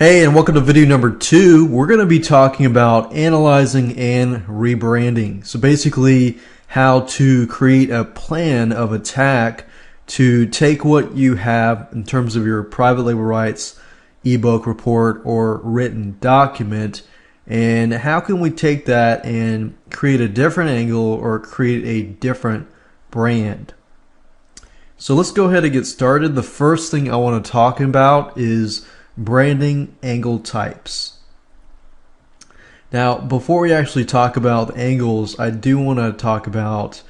Hey, and welcome to video number 2. We're going to be talking about analyzing and rebranding. So basically how to create a plan of attack to take what you have in terms of your private label rights ebook, report, or written document, and how can we take that and create a different angle or create a different brand. So let's go ahead and get started. The first thing I want to talk about is branding angle types. Now, before we actually talk about the angles, I do want to talk about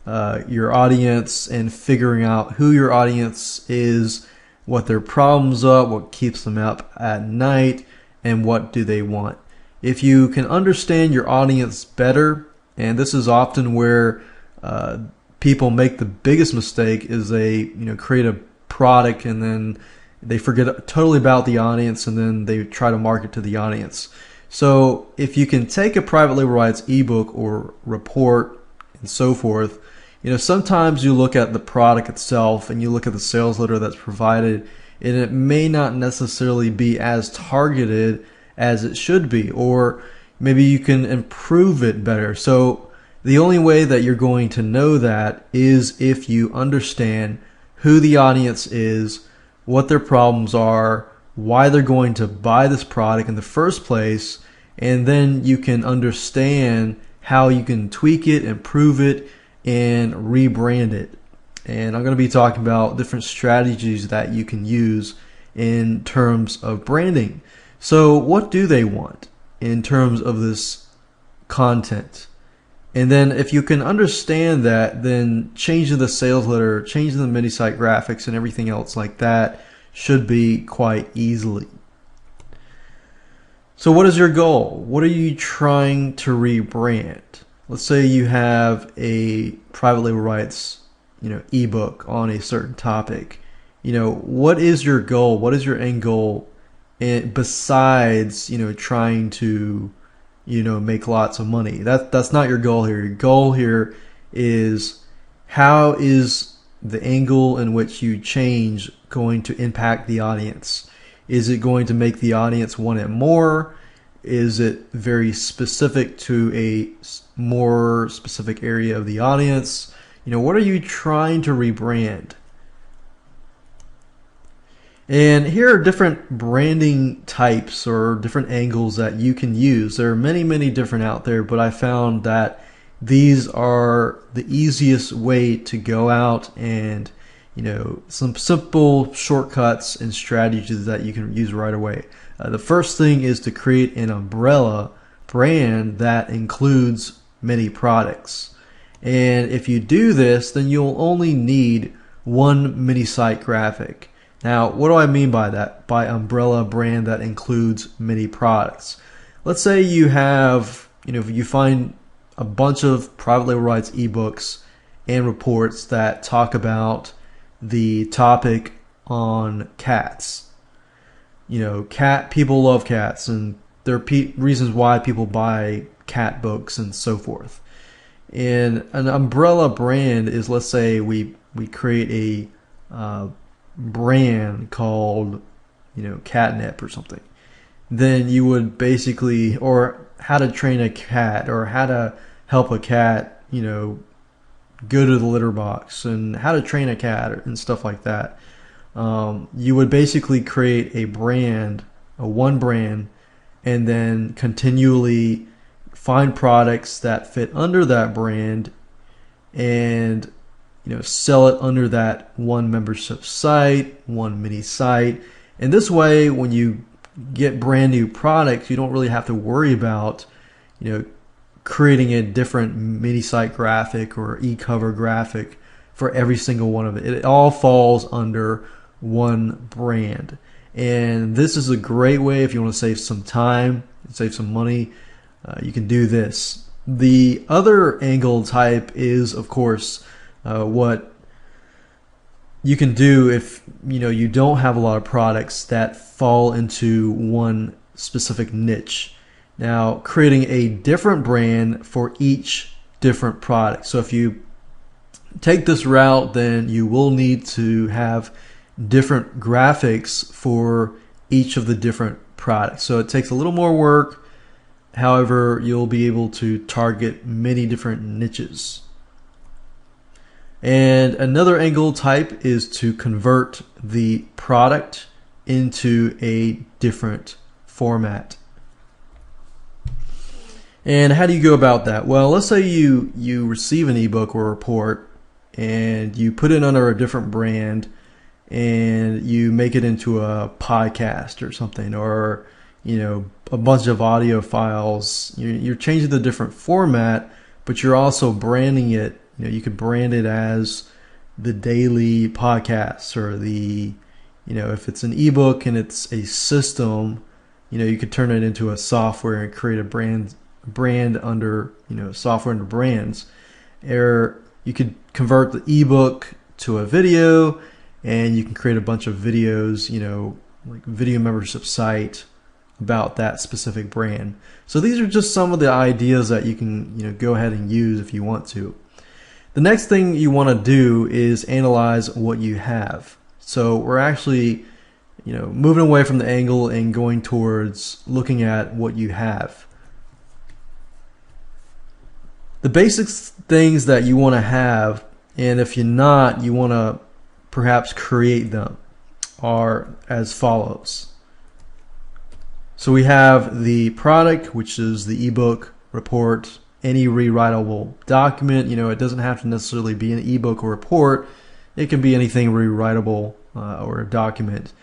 your audience and figuring out who your audience is, what their problems are, what keeps them up at night, and what do they want. If you can understand your audience better, and this is often where people make the biggest mistake, is they create a product and then they forget totally about the audience, and then they try to market to the audience. So if you can take a private label rights ebook or report and so forth, sometimes you look at the product itself and you look at the sales letter that's provided, and it may not necessarily be as targeted as it should be, or maybe you can improve it better. So the only way that you're going to know that is if you understand who the audience is, what their problems are, why they're going to buy this product in the first place, and then you can understand how you can tweak it, improve it, and rebrand it. And I'm going to be talking about different strategies that you can use in terms of branding. So what do they want in terms of this content? And then if you can understand that, then changing the sales letter, changing the mini site graphics and everything else like that should be quite easily. So what is your goal? What are you trying to rebrand? Let's say you have a private label rights, ebook on a certain topic. What is your goal? What is your end goal? And besides, trying to make lots of money. That's not your goal here. Your goal here is, how is the angle in which you change going to impact the audience? Is it going to make the audience want it more? Is it very specific to a more specific area of the audience? What are you trying to rebrand? And here are different branding types or different angles that you can use. There are many different out there, but I found that these are the easiest way to go out and some simple shortcuts and strategies that you can use right away. The first thing is to create an umbrella brand that includes many products. And if you do this, then you'll only need one mini site graphic. Now, what do I mean by that? By umbrella brand that includes many products. Let's say you have, you find a bunch of private label rights ebooks and reports that talk about the topic on cats. People love cats, and there are reasons why people buy cat books and so forth. And an umbrella brand is, let's say we create a brand called catnip or something. Then you would basically, or how to train a cat, or how to help a cat go to the litter box, and how to train a cat and stuff like that. You would basically create a brand, one brand, and then continually find products that fit under that brand and sell it under that one membership site, one mini site. And this way, when you get brand new products, you don't really have to worry about, creating a different mini site graphic or e-cover graphic for every single one of it. It all falls under one brand. And this is a great way if you want to save some time, save some money, you can do this. The other angle type is, of course, what you can do if you don't have a lot of products that fall into one specific niche. Now, creating a different brand for each different product. So if you take this route, then you will need to have different graphics for each of the different product. So it takes a little more work. However, you'll be able to target many different niches. And another angle type is to convert the product into a different format. And how do you go about that? Well, let's say you receive an ebook or report and you put it under a different brand and you make it into a podcast or something, or a bunch of audio files. You're changing the different format, but you're also branding it. You could brand it as the daily podcast, or the, if it's an ebook and it's a system, you could turn it into a software and create a brand under, software under brands. Or you could convert the ebook to a video, and you can create a bunch of videos, like video membership site about that specific brand. So these are just some of the ideas that you can go ahead and use if you want to. The next thing you want to do is analyze what you have. So we're actually moving away from the angle and going towards looking at what you have. The basic things that you want to have, and if you're not, you want to perhaps create them, are as follows. So we have the product, which is the ebook, report, any rewritable document. It doesn't have to necessarily be an ebook or report. It can be anything rewritable or a document.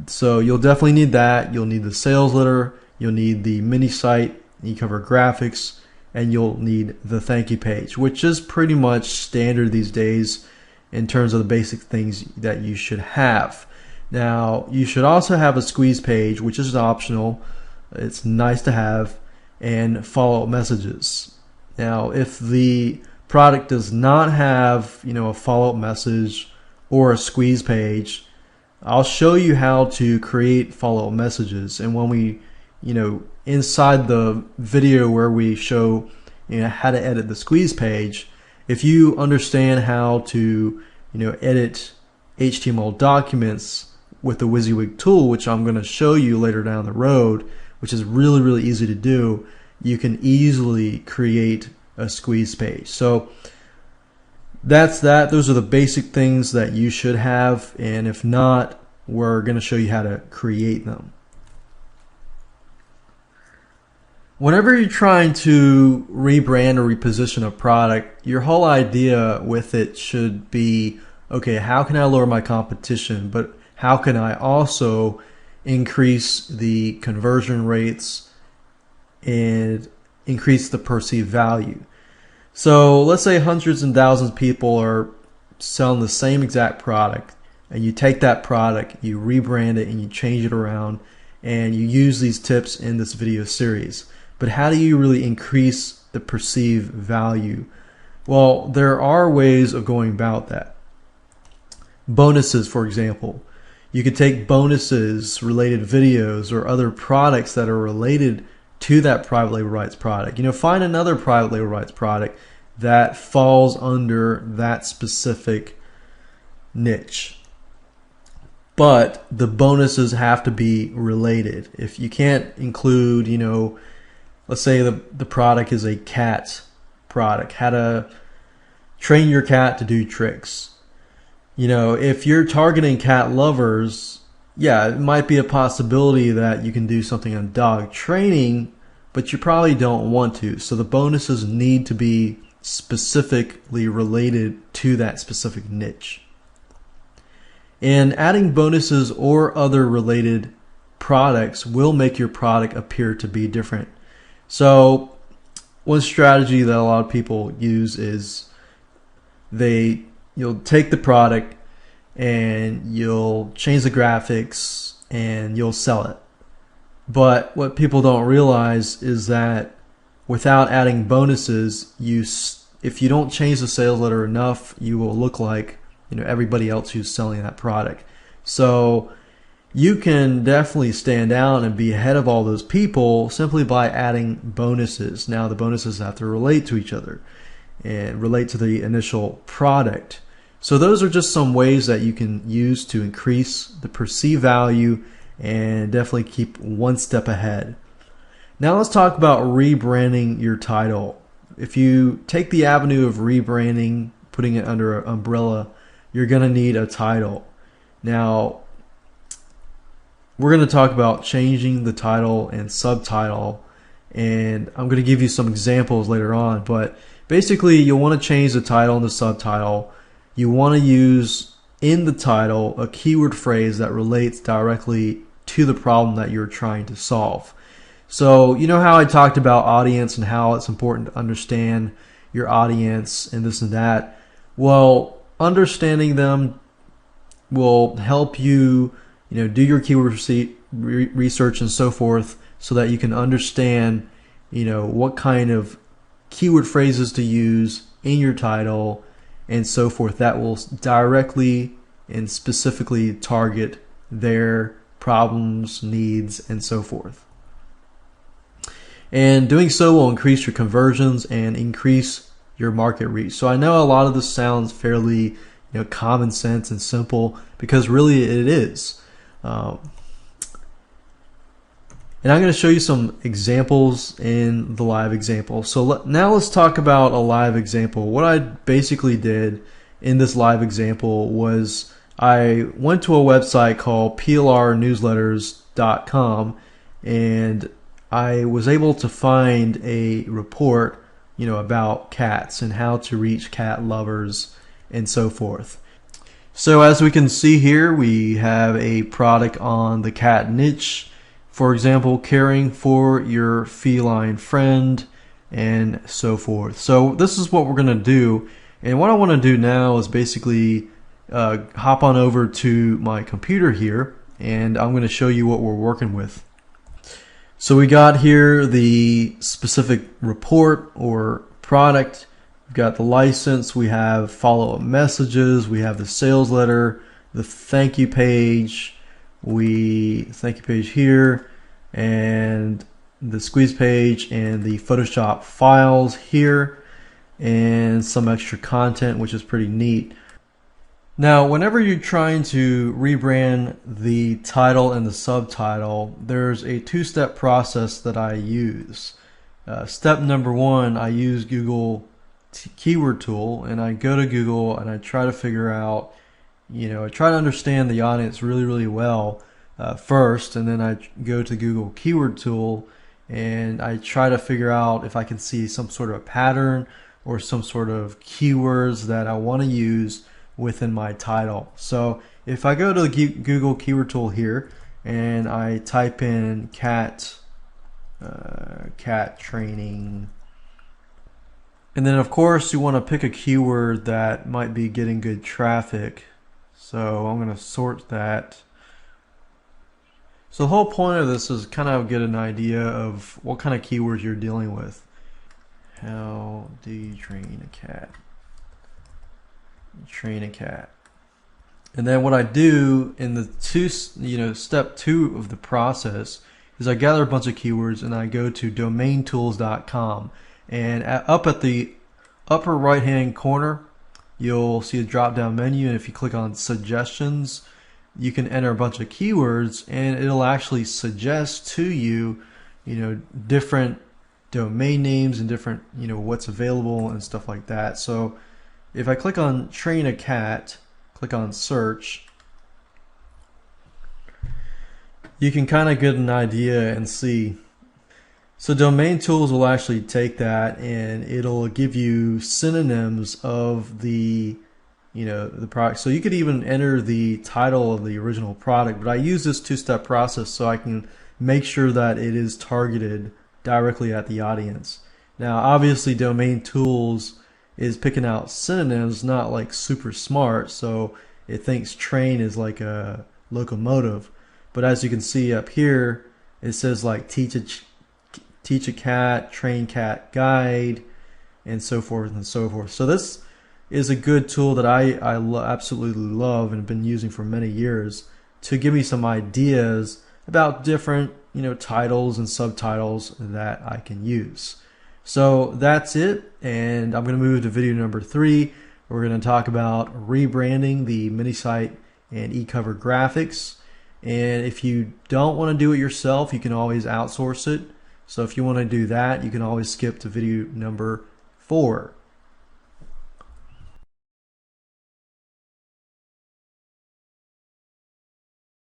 So you'll definitely need that. You'll need the sales letter. You'll need the mini site. You cover graphics, and you'll need the thank you page, which is pretty much standard these days in terms of the basic things that you should have. Now, you should also have a squeeze page, which is optional. It's nice to have, and follow-up messages. Now, if the product does not have, a follow-up message or a squeeze page, I'll show you how to create follow-up messages. And when we, inside the video where we show, how to edit the squeeze page, if you understand how to, edit HTML documents with the WYSIWYG tool, which I'm going to show you later down the road, which is really, really easy to do, you can easily create a squeeze page. So that's that. Those are the basic things that you should have, and if not, we're going to show you how to create them. Whenever you're trying to rebrand or reposition a product, your whole idea with it should be, okay, how can I lower my competition, but how can I also increase the conversion rates and increase the perceived value? So let's say hundreds and thousands of people are selling the same exact product, and you take that product, you rebrand it, and you change it around, and you use these tips in this video series. But how do you really increase the perceived value? Well, there are ways of going about that. Bonuses, for example. You could take bonuses, related videos, or other products that are related to that private label rights product. Find another private label rights product that falls under that specific niche. But the bonuses have to be related. If you can't include, let's say the product is a cat product, how to train your cat to do tricks. If you're targeting cat lovers, yeah, it might be a possibility that you can do something on dog training, but you probably don't want to. So the bonuses need to be specifically related to that specific niche. And adding bonuses or other related products will make your product appear to be different. So one strategy that a lot of people use is you'll take the product and you'll change the graphics and you'll sell it. But what people don't realize is that without adding bonuses, if you don't change the sales letter enough, you will look like everybody else who's selling that product. So you can definitely stand out and be ahead of all those people simply by adding bonuses. Now the bonuses have to relate to each other and relate to the initial product. So those are just some ways that you can use to increase the perceived value and definitely keep one step ahead. Now let's talk about rebranding your title. If you take the avenue of rebranding, putting it under an umbrella, you're going to need a title. Now, we're going to talk about changing the title and subtitle, and I'm going to give you some examples later on, but basically you'll want to change the title and the subtitle. You want to use in the title a keyword phrase that relates directly to the problem that you're trying to solve. So you know how I talked about audience and how it's important to understand your audience and this and that? Well, understanding them will help you, do your keyword research and so forth, so that you can understand, what kind of keyword phrases to use in your title and so forth that will directly and specifically target their problems, needs, and so forth. And doing so will increase your conversions and increase your market reach. So I know a lot of this sounds fairly common sense and simple, because really it is. And I'm going to show you some examples in the live example. So now let's talk about a live example. What I basically did in this live example was I went to a website called plrnewsletters.com, and I was able to find a report, about cats and how to reach cat lovers and so forth. So as we can see here, we have a product on the cat niche. For example, caring for your feline friend and so forth. So this is what we're going to do. And what I want to do now is basically hop on over to my computer here, and I'm going to show you what we're working with. So we got here the specific report or product. We've got the license. We have follow-up messages. We have the sales letter, the thank you page. Thank you page here, and the squeeze page, and the Photoshop files here, and some extra content, which is pretty neat. Now, whenever you're trying to rebrand the title and the subtitle, there's a two-step process that I use. Step number one, I use Google keyword tool, and I go to Google and I try to figure out, I try to understand the audience really, really well first, and then I go to Google keyword tool and I try to figure out if I can see some sort of a pattern or some sort of keywords that I want to use within my title. So if I go to the Google keyword tool here and I type in cat training, and then of course you want to pick a keyword that might be getting good traffic. So I'm going to sort that. So the whole point of this is kind of get an idea of what kind of keywords you're dealing with. How do you train a cat? Train a cat. And then what I do in the step 2 of the process is I gather a bunch of keywords and I go to domaintools.com, and up at the upper right hand corner you'll see a drop down menu, and if you click on suggestions you can enter a bunch of keywords and it'll actually suggest to you different domain names and different what's available and stuff like that. So if I click on train a cat, click on search, you can kind of get an idea and see. So Domain Tools will actually take that and it'll give you synonyms of the the product. So you could even enter the title of the original product, but I use this two-step process so I can make sure that it is targeted directly at the audience. Now obviously Domain Tools is picking out synonyms, not like super smart, so it thinks train is like a locomotive. But as you can see up here, it says like teach a cat, train cat guide, and so forth and so forth. So this is a good tool that I absolutely love and have been using for many years to give me some ideas about different titles and subtitles that I can use. So that's it, and I'm going to move to video number 3. We're going to talk about rebranding the mini site and e-cover graphics. And if you don't want to do it yourself, you can always outsource it. So if you want to do that, you can always skip to video number 4.